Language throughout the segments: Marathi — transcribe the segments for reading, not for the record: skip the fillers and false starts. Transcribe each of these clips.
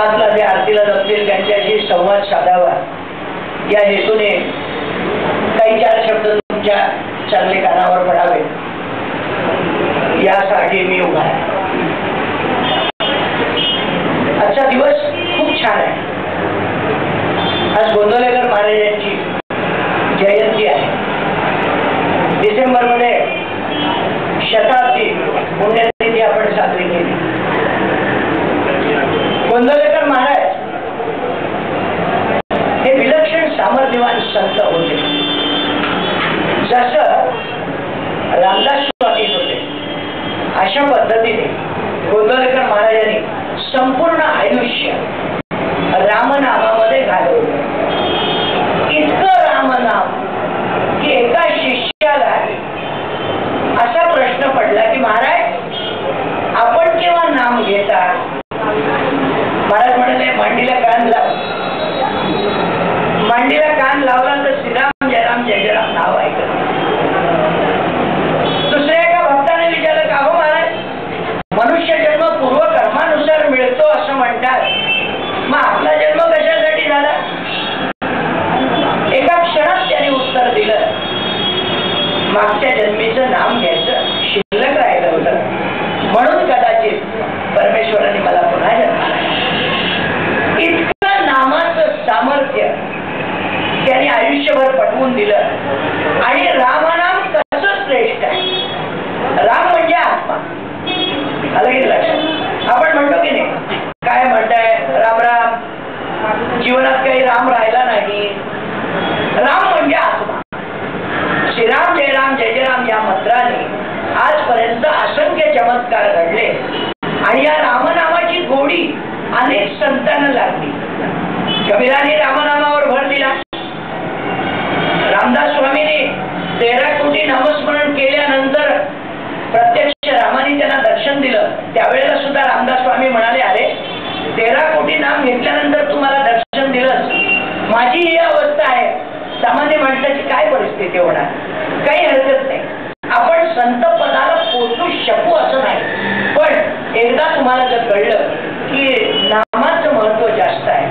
ते आरतीला जमतील त्यांच्याशी संवाद साधावा या हेतूने काही चार शब्द तुमच्या चांगले कानावर पडावे यासाठी मी उभा आहे। आजचा दिवस खूप छान आहे। आज गोंदवलेकर महाराजांची जयंती आहे। डिसेंबरमध्ये शताब्दी पुण्यतिथी आपण साजरी केली। गोंदवलेकर महाराज हे विलक्षण सामर्थ्यवान संत होते। जसं रामदास स्वामी होते अशा पद्धतीने गोंदवलेकर महाराजांनी संपूर्ण आयुष्य रामनामामध्ये घालवलं। इतकं रामनाम की एका शिष्याला असा प्रश्न पडला की महाराज आपण केव्हा नाम घेता? महाराज म्हणाले मांडीला कान लाव। मांडीला कान लावला तर श्रीराम जयराम जय जयराम नाव ऐकत। दुसऱ्या एका भक्ताने विचारलं का हो महाराज मनुष्य जन्म पूर्व कर्मानुसार मिळतो असं म्हणतात, मग आपला जन्म कशासाठी झाला? एका क्षणात त्याने उत्तर दिलं मागच्या जन्मीचं नाम घ्यायचं शिल्लक राहिलं होतं म्हणून कदाचित परमेश्वराने मला पुन्हा जन्म दिला। इतकं नामाचं सामर्थ्य त्याने आयुष्यभर पटवून दिलं। आणि रामनाम कसं श्रेष्ठ आहे? राम म्हणजे आत्मा। अलगीच लक्षात आपण म्हणतो की नाही काय म्हणताय राम राम, जीवनात काही राम राहिला नाही। राम म्हणजे आत्मा। श्रीराम जयराम जय जयराम या मंत्राने आजपर्यंत असंख्य चमत्कार घडले आणि या रामनामाची गोडी अनेक संतांना लागली। कबीराने रामनामावर भर दिला। रामदास स्वामीने 13 कोटी नामस्मरण केल्यानंतर प्रत्यक्ष रामाने त्यांना दर्शन दिलं। त्यावेळेला सुद्धा रामदास स्वामी म्हणाले अरे 13 कोटी नाम घेतल्यानंतर तुम्हाला दर्शन दिलंच, माझी ही अवस्था आहे, सामान्य माणसाची काय परिस्थिती होणार? काही हरकत नाही, आपण संत पदाला पोचू शकू असं नाही, पण एकदा तुम्हाला जर कळलं की नामाचं महत्व जास्त आहे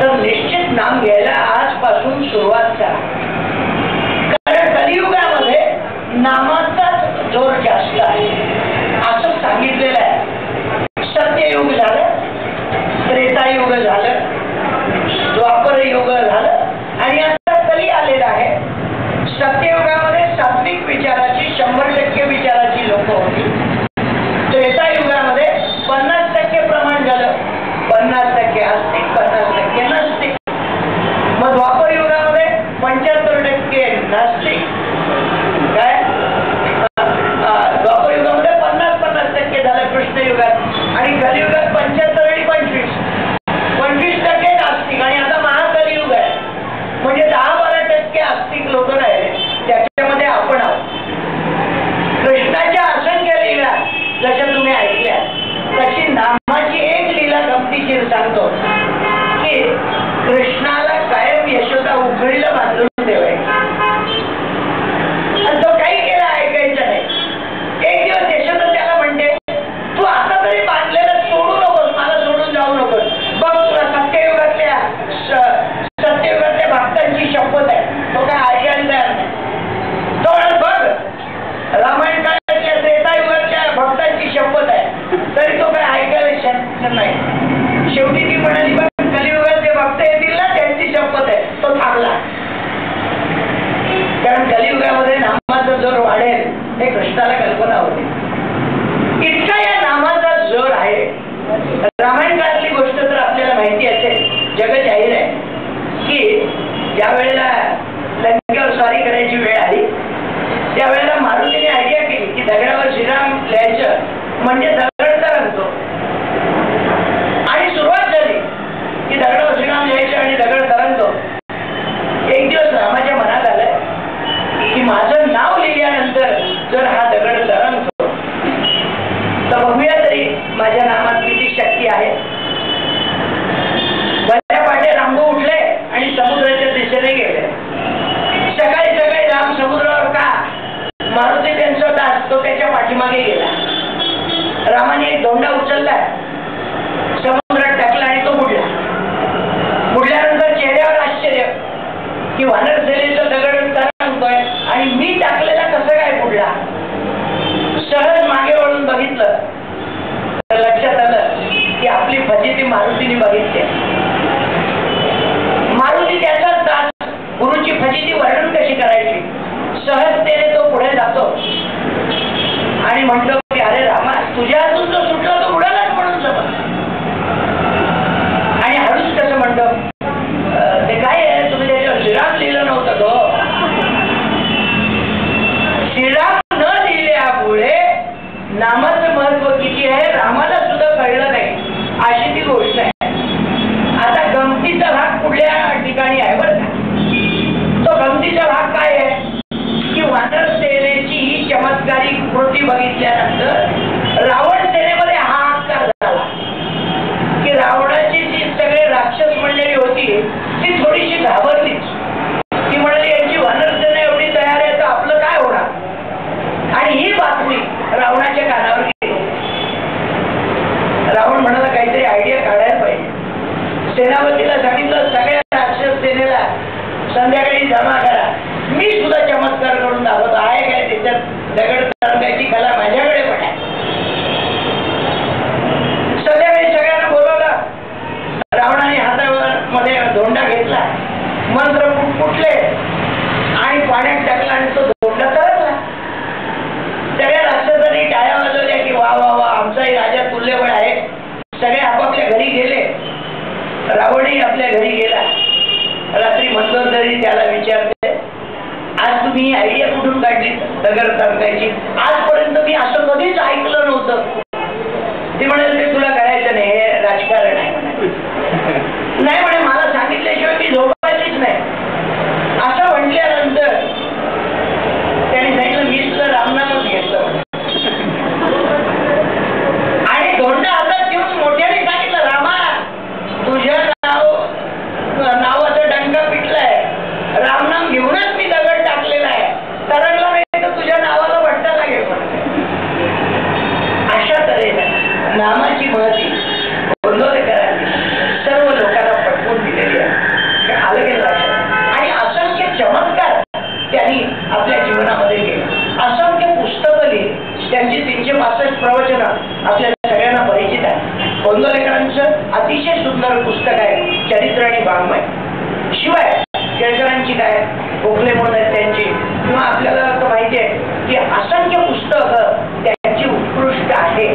तर निश्चित नाम घ्यायला आजपासून सुरुवात करा। कारण कलियुगामध्ये नामाचाच जोर जास्त आहे असं सांगितलेलं आहे। सत्ययुग झालं, त्रेतायुग झालं, द्वापर युग झालं आणि आता कली आलेला आहे। सत्ययुगामध्ये सात्विक विचाराची 100% विचाराची लोक होती। त्रेतायुगामध्ये 50% प्रमाण झालं, 50% आस्तिक 50% नास्तिक। मग द्वापर युगामध्ये 75% नास्तिक काय द्वापर युगामध्ये 50% झालं कृष्ण युगात आणि कलियुगात 75 आणि 25% नास्तिक आणि आता महाकलियुग आहे म्हणजे 10-12% आस्तिक लोक राहिले, त्याच्यामध्ये आपण आहोत। कृष्णाच्या असंख्य लीला जशा तुम्ही ऐकल्या तशी नामाची एक लीला गमतीशीर सांगतो की कृष्णाला कायम यशोदा उखळीला बांधून ठेवायची आणि तो काही केला ऐकायचा नाही। एक दिवस यशोदा त्याला म्हणते तू आता तरी बांधलेलं सोडू नकोस, मला सोडून जाऊ नकोस, बघ तुला सत्ययुगातल्या भक्तांची शपथ आहे। तो काय ऐकायला तयार नाही। तो बघ रामायण काळातल्या त्रेतायुगाच्या भक्तांची शपथ आहे तरी तो काय ऐकायला शक्य नाही। शेवटी ती म्हणाली बघ कलियुगात जे भक्त येतील ना त्यांची शपथ आहे। तो थांबला कारण कलियुगामध्ये नामाचा जोर वाढेल हे कृष्णाला कल्पना होती। इतका या नामाचा जोर आहे। रामायण काळातली गोष्ट तर आपल्याला माहिती असेल, जग जाहीर आहे की ज्या वेळेला लंकेवर स्वारी करायची वेळ आली त्यावेळेला मारुतीने आयडिया केली की दगडावर श्रीराम लिहायचं म्हणजे दगड तरंगतो आणि सुरुवात झाली की दगडावर श्रीराम लिहायचं आणि दगड तरंगतो। एक दिवस रामाच्या मनात आलं की माझं नाव लिहिल्यानंतर जर हा दगड तरंगतो तर बघूया तरी माझ्या नामात किती शक्ती आहे। भल्या पहाटे रामभाऊ उठले आणि समुद्राच्या दिशेने गेले। सकाळी सकाळी राम समुद्रावर का? मारुती त्यांचा दास तो त्याच्या पाठीमागे गेला। रामाने एक धोंडा उचलला, समुद्रात टाकला आणि तो की वानर सेनेचा दगड तरंगतोय आणि मी टाकलेला कसं काय बुडला. सहज मागे वळून बघितलं तर लक्षात आलं की आपली फजिती मारुतीने बघितली. मारुती त्याचाच दास, गुरुची फजिती वर्णन कशी करायची. सहजतेने तो पुढे जातो आणि म्हणतो की अरे रामा, तुझ्या हातून जो सुटला तो उडालाच म्हणून समज. आणि हळूच कसं म्हणतो, ते काय आहे, तुम्ही त्याच्यावर श्रीराम लिहिलं नव्हतं तो. श्रीराम न लिहिल्यामुळे नामाचं महत्व किती आहे रामाला सुद्धा कळलं नाही, अशी ती गोष्ट आहे. आता गमतीचा भाग पुढल्या ठिकाणी आहे बरं का. तो गमतीचा भाग काय आहे की वानर सेनेची ही चमत्कारिक कृती बघितल्यानंतर रावण सेनेमध्ये हाहाकार झाला की रावणाची जी सगळे राक्षस मंडळी होती ती थोडीशी घाबरलीच. ती म्हणाली यांची वानर सेना एवढी तयार आहे तर आपलं काय होणार. आणि ही बातमी रावणाच्या कानावर गेली. रावण म्हणाला काहीतरी आयडिया काढायला पाहिजे. सेनापतीला सांगितलं सगळ्या राक्षस सेनेला संध्याकाळी जमा करा, मी सुद्धा चमत्कार करून दाखवतो. आहे काय त्याच्यात दगड तरंगायची कला माझ्याकडे पण आहे. संध्याकाळी सगळ्यांना बोलवलं. रावणाने हातामध्ये धोंडा घेतला, मंत्र फुटले आणि पाण्यात टाकला आणि तो धोंडा तरंगला. सगळ्या राक्षसांनी टाळ्या वाजवल्या की वा वा वा, आमचाही राजा तुल्यबळ आहे. सगळे आपापल्या घरी गेले. रावणही आपल्या घरी गेला. रात्री मंदोदरी त्याला विचारते, आज तुम्ही ही आयडिया कुठून काढली दगड तरंगायची. आजपर्यंत मी असं कधीच ऐकलं नव्हतं. ती म्हणाल ते तुला करायचं नाही, हे राजकारण आहे म्हणे. नाही म्हणे, मला सांगितल्याशिवाय मी झोपायचीच नाही. असं म्हटल्यानंतर त्याने सांगितलं मी सुद्धा रामनामच घेतलं आणि धोंडा हातात घेऊन मोठ्याने सांगितलं, रामा तुझ्या नावाचा डंका पिटलाय, रामनाम घेऊनच मी दगड टाकलेला आहे, तरंगला नाही तर तुझ्या नावाला भट्टा लागेल. अशा तऱ्हेने नामाची महती गोंदवलेकरांनी सर्व लोकांना पटवून दिलेली आहे. आलं गेलं लक्षात. आणि असंख्य चमत्कार त्यांनी आपल्या जीवनामध्ये केले. असंख्य पुस्तकं लिहिली. त्यांची 365 प्रवचनं आपल्याला सगळ्यांना परिचित आहे. गोंदवलेकरांचं अतिशय सुंदर पुस्तक आहे चरित्र आणि वाङ्मय. शिवाय केळकरांची काय गोखले म्हणून आहेत त्यांची, किंवा आपल्याला असं माहिती आहे की असंख्य पुस्तकं त्यांची उत्कृष्ट आहे.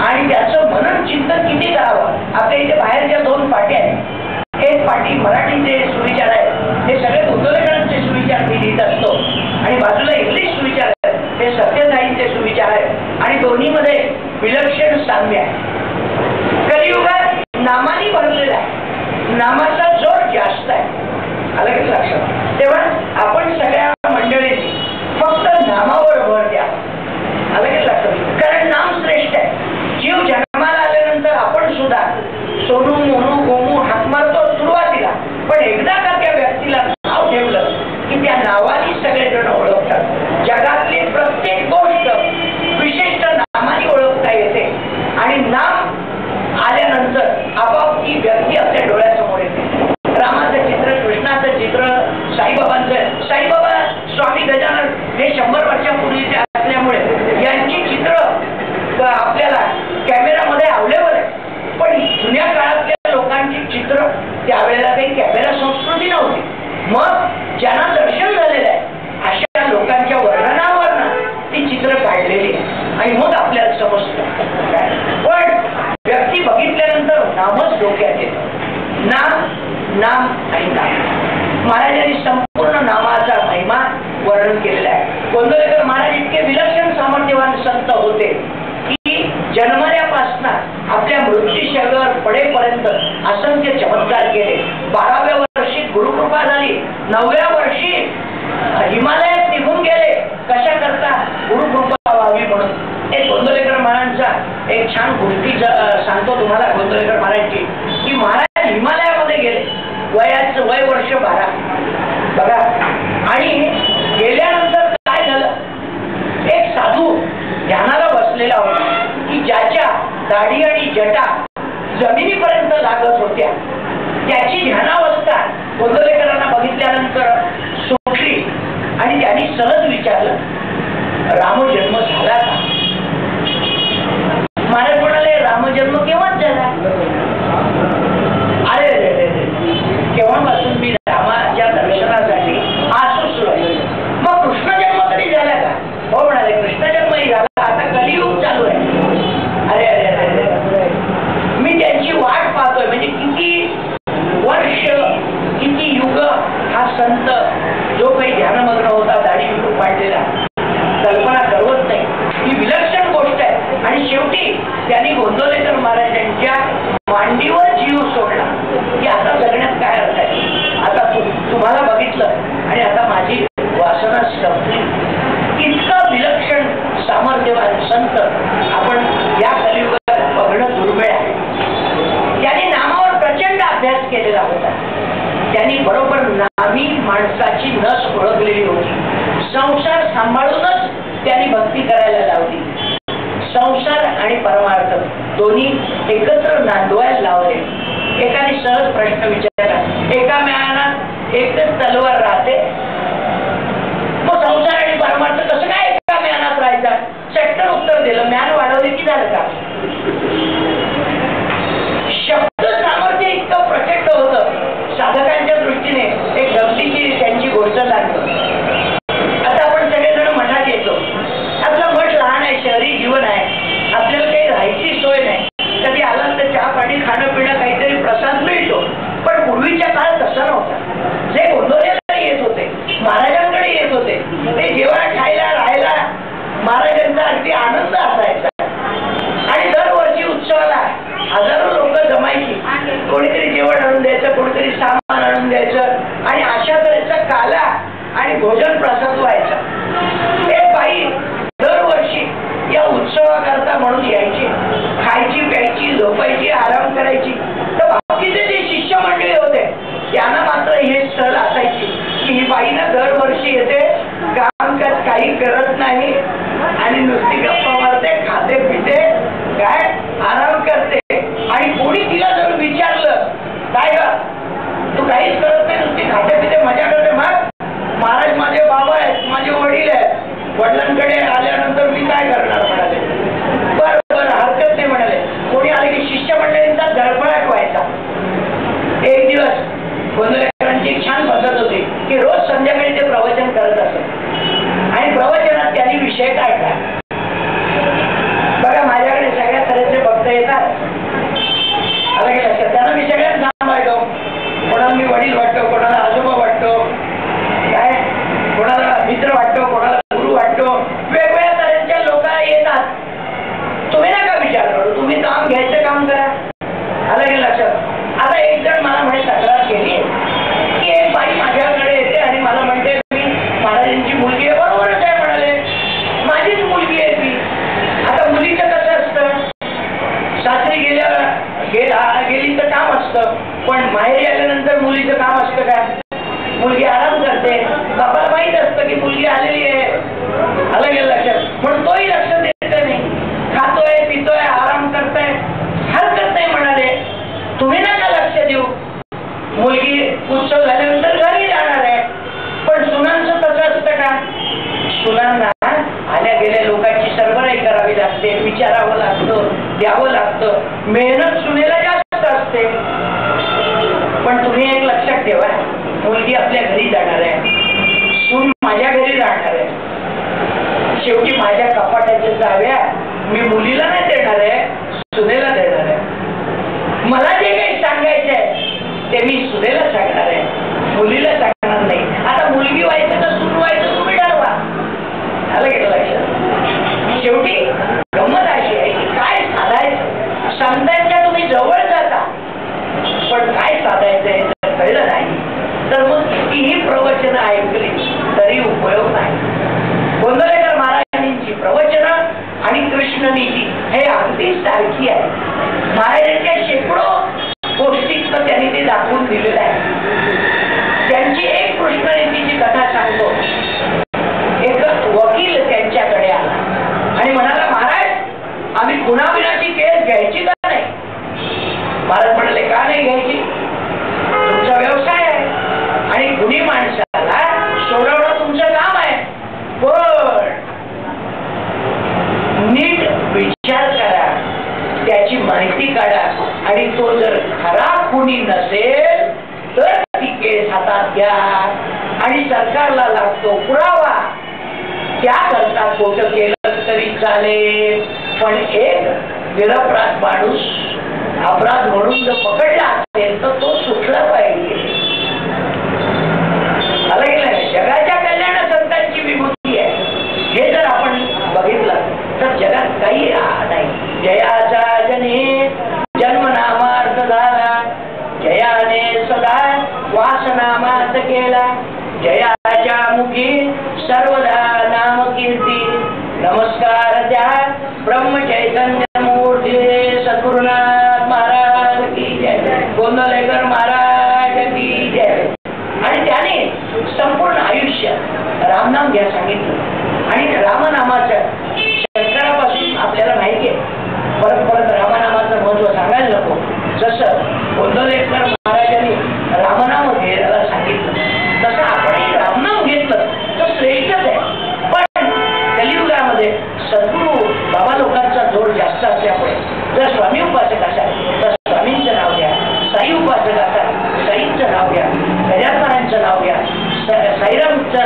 आणि त्याचं मनन चिंतन किती करावं. आपल्या इथे बाहेरच्या 2 पाट्या आहेत. एक पाटी मराठीचे सुविचार आहेत, हे सगळे गोंदवलेकरांचे सुविचार मी लिहित असतो. आणि बाजूला इंग्लिश सुविचार आहेत, हे सत्यसाईंचे सुविचार आहेत. आणि दोन्हीमध्ये विलक्षण साम्य आहे. कलियुगात नामानी भरलेला आहे, नामाचा जोर जास्त आहे. आलं की लक्षात. तेव्हा आपण सगळ्या मंडळींनी फक्त नामावर भर द्या. आलं की लक्षात. कारण नाम श्रेष्ठ आहे. जीव जन्माला आल्यानंतर आपण सुद्धा सोनू मोनू गोमू हाक मारतो सुरुवातीला, पण एकदा का त्या व्यक्तीला नाव ठेवलं की त्या नावाने सगळेजण ओळखतात. जगातली प्रत्येक गोष्ट विशिष्ट नामाने ओळखता येते. आणि नाम आल्यानंतर आपोआप ती व्यक्ती आपल्या डोळ्यासमोर येते. रामाचं चित्र, कृष्णाचं चित्र, साईबाबांचं. साईबाबा स्वामी गजानन हे 100 वर्षापूर्वीचे असल्यामुळे यांची चित्र आपल्याला कॅमेरामध्ये अवेलेबल आहे. पण जुन्या काळातल्या लोकांची चित्र त्यावेळेला काही कॅमेरा संस्कृती नव्हती. मग ज्यांना दर्शन झालेलं आहे अशा लोकांच्या वर्णनावरनं ती चित्र काढलेली आहे आणि मग आपल्याला समजतं. पण व्यक्ती बघितल्यानंतर नामच डोक्यात येतं. नाम आणि नाम. महाराजांनी संपूर्ण नामाचा महिमा वर्णन केलेला आहे. गोंदवलेकर महाराज इतके विलक्षण सामर्थ्यवान संत होते की जन्मल्यापासून आपल्या मृत्यूशैलीवर पडेपर्यंत असंख्य चमत्कार केले. 12व्या वर्षी गुरुकृपा झाली. 9व्या वर्षी हिमालयात निघून गेले. कशा करता गुरुकृपा व्हावी म्हणून. एक गोंदवलेकर महाराजांचा एक छान गोष्टी सांगतो तुम्हाला. गोंदवलेकर महाराजांची की महाराज हिमालयामध्ये गेले. वय वर्ष 12 बघा. आणि गेल्यानंतर काय झालं, एक साधू ध्यानाला बसलेला होता की ज्याच्या दाढी आणि जटा जमिनीपर्यंत लागत होत्या. त्याची ध्यानावस्था गोंदवलेकरांना बघितल्यानंतर मागितलं आणि आता माझी वासना संपली. इतकं विलक्षण सामर्थ्यवान संत आपण या कलियुगात बघणं दुर्मिळ आहे. त्यांनी नामावर प्रचंड अभ्यास केलेला होता. त्यांनी बरोबर नामी माणसाची नस ओळखलेली होती. संसार सांभाळूनच त्यांनी भक्ती करायला लावली. संसार आणि परमार्थ दोन्ही एकत्र नांदवायला लावले. एकाने सहज प्रश्न विचारला, एका म्यानात एकच तलवार राहते, मग संसार आणि परमार्थ कसं काय एका म्यानात राहायचा? चटकन उत्तर दिलं, म्यान वाढवले की झालं का? शब्द सामर्थ्य इतकं प्रचंड होतं. साधकांच्या दृष्टीने एक गमतीची त्यांची गोष्ट लागली. आता आपण सगळेजण मठात येतो. आपलं मठ लहान आहे, शहरी जीवन आहे, आपल्याला काही राहायची सोय नाही. कधी आला तर चहा पाणी खाणं पिणं काहीतरी प्रसाद मिळतो. पण पूर्वीच्या काळात तसा नव्हता. जे गोंधळेला येत होते, महाराजांकडे येत होते, ते जेवण खायला राहायला महाराजांचा अगदी आनंद असायचा. आणि दरवर्षी उत्सवाला हजारो लोक जमायची. कोणीतरी जेवण आणून द्यायचं, कोणीतरी सामान आणून द्यायचं आणि अशा तऱ्हेचा काला आणि भोजन प्रसाद व्हायचा. एक बाई दरवर्षी या उत्सवाकरता म्हणून यायची, खायची प्यायची झोपायची आराम करायची. तर बाकीचे जे शिष्य मंडळी होते त्यांना मात्र हे स्थळ असायची की ही बाई ना दरवर्षी येते, काम काही करत नाही आणि नुसती गप्पा मारते, खाते पिते, काय आराम करते. आणि कोणी तिला जर विचारलं, काय ग तू काहीच करत नाही, नुसती खाते पिते मजा करते? मग महाराज माझे बाबा आहेत, माझे वडील आहेत, वडिलांकडे आल्यानंतर मी काय करणार म्हणाले. बरं बरं हरकत नाही म्हणाले. कोणी आले की शिष्य मंडळींचा धडपडाट व्हायचा. एक दिवस गोंधळेकरांची एक छान पद्धत होती की रोज संध्याकाळी ते प्रवचन करत असत आणि प्रवचनात त्यांनी विषय काढला. बघा माझ्याकडे सगळ्या तऱ्हेचे भक्त येतात. अलग लक्षात त्यांना मी सगळ्यांना सांभाळतो. कोणाला मी वडील वाटतो, कोणाला आजोबा वाटतो, काय कोणाला मित्र वाटतो, कोणाला गुरु वाटतो. वेगवेगळ्या तऱ्हेच्या लोक येतात. तुम्ही नका विचार करू, तुम्ही काम घ्यायचं काम करा. अलग लक्षात. आता एक जण मला म्हणे तक्रार केली की एक बाई माझ्याकडे येते आणि मला म्हणते मी महाराजांची मुलगी आहे. बरोबरच आहे म्हणाले, माझीच मुलगी आहे ती. आता मुलीचं कसं असतं, सासरी गेली तर काम असतं, पण माहेरी आल्यानंतर मुलीचं काम असतं काय? मुलगी आराम करते. बाबाला माहित असतं की मुलगी आलेली आहे. अलग लक्षात. म्हणून तोही लक्ष देत नाही, खातोय पितोय आराम करतोय, हरकत नाही म्हणाले. तुम्ही नका लक्ष देऊ. मुलगी उत्सव झाल्यानंतर घरी जाणार आहे. पण सुनांचं तसं असतं का? सुनांना आल्या गेल्या लोकांची सरबराई करावी लागते, विचारावं लागतं, द्यावं लागतं. मेहनत सुनेला जास्त असते. पण तुम्ही एक लक्षात ठेवा, मुलगी आपल्या घरी जाणार आहे, सून माझ्या घरी राहणार आहे. शेवटी माझ्या कपाटाच्या चाव्या मी मुलीला नाही देणार आहे, सुनेला देणार आहे. मला जे काही सांगायचं आहे ते मी सुनेला सांगणार आहे, मुलीला सांगणार नाही. आता मुलगी व्हायचं तर सून व्हायचं तुम्ही ठरवा. आलं गेलं लक्षात. शेवटी गंमत अशी आहे की काय साधायचं सांगतायच्या तुम्ही जवळ जाता, पण काय साधायचंय जर कळलं नाही तर मग कितीही प्रवचनं ऐकली तरी उपयोग नाही. गोंधळेकर महाराजांची प्रवचनं आणि कृष्णनीती हे अगदी सारखी आहे. महाराजांच्या शेकडो गोष्टीतनं त्यांनी ते दाखवून दिलेलं आहे. त्यांची एक कृष्णनीतीची कथा सांगतो. एक वकील त्यांच्याकडे आला आणि म्हणाला, महाराज आम्ही खुनाविनाची केस घ्यायची का नाही? महाराज म्हणाले, का नाही घ्यायची? तुमचा व्यवसाय आहे आणि खुनी माणसाला सोडवणं तुमचं काम आहे. पण नीट विचार करा, त्याची माहिती काढा आणि तो जर खरा खुनी नसेल तर ती केस हातात घ्या आणि सरकारला लागतो पुरावा. त्याकरता खोटं केलं तरी चालेल, पण एक निरपराध माणूस अपराध म्हणून जर पकडला असेल तर तो सुटला पाहिजे. जगाच्या कल्याण संतांची विभूती आहे. हे जर आपण बघितलं तर जगात काही नाही. जयाचा जने जन्मनामार्थ झाला, जयाने सदा वासनामार्थ केला, जयाच्या मुखी सर्वदा नाम कीर्ती नमस्कार त्या ब्रह्म चैतन्य मूर्ती सद्गुरुनाथ महाराज की जय गोंदवलेकर महाराज की जय। आणि त्याने संपूर्ण आयुष्य रामनाम घ्या सांगितलं आणि रामनामाचं शंकरापासून आपल्याला माहिती आहे परत परत रामनामाचं महत्व सांगायला नको जसं गोंदवलेकर महाराजांनी रामनाम घ्यायला सांगितलं तसं आपणही रामनाम घेतलं तर श्रेष्ठच आहे। पण कलियुगामध्ये सद्गुरू बाबा लोकांचा जोर जास्त असल्यामुळे जर स्वामी उपासक असाल तर स्वामींचं नाव घ्या, साई उपासक असाल साईंचं नाव घ्या, गजाननांचं नाव घ्या, साईरामचं